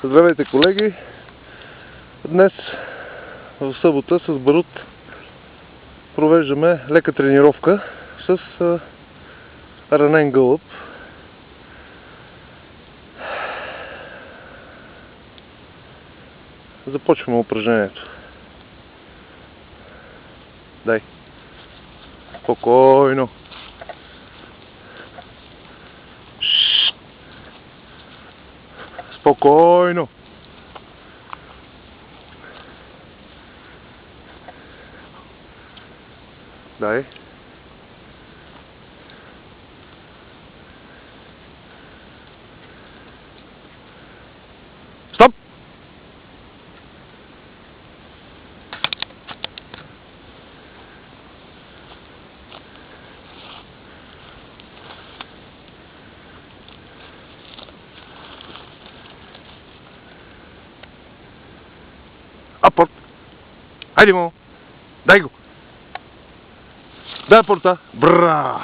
Здравейте, колеги! Днес в събота с Барут провеждаме лека тренировка с ранен гълъб. Започваме упражнението. Дай! Спокойно! Спокойно! Дай! Стоп! Апорт! Хайде му! Дай го! Дай апорта! Браво!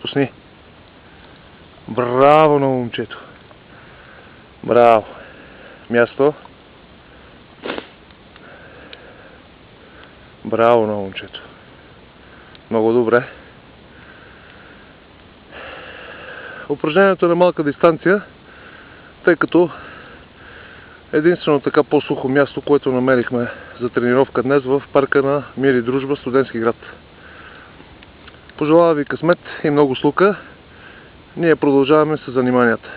Пусни! Браво на момчето! Браво! Място! Браво на момчето! Много добре. Упражнението е на малка дистанция, тъй като единствено така по-сухо място, което намерихме за тренировка днес в парка на Мир и дружба, Студентски град. Пожелавам ви късмет и много слука. Ние продължаваме с заниманията.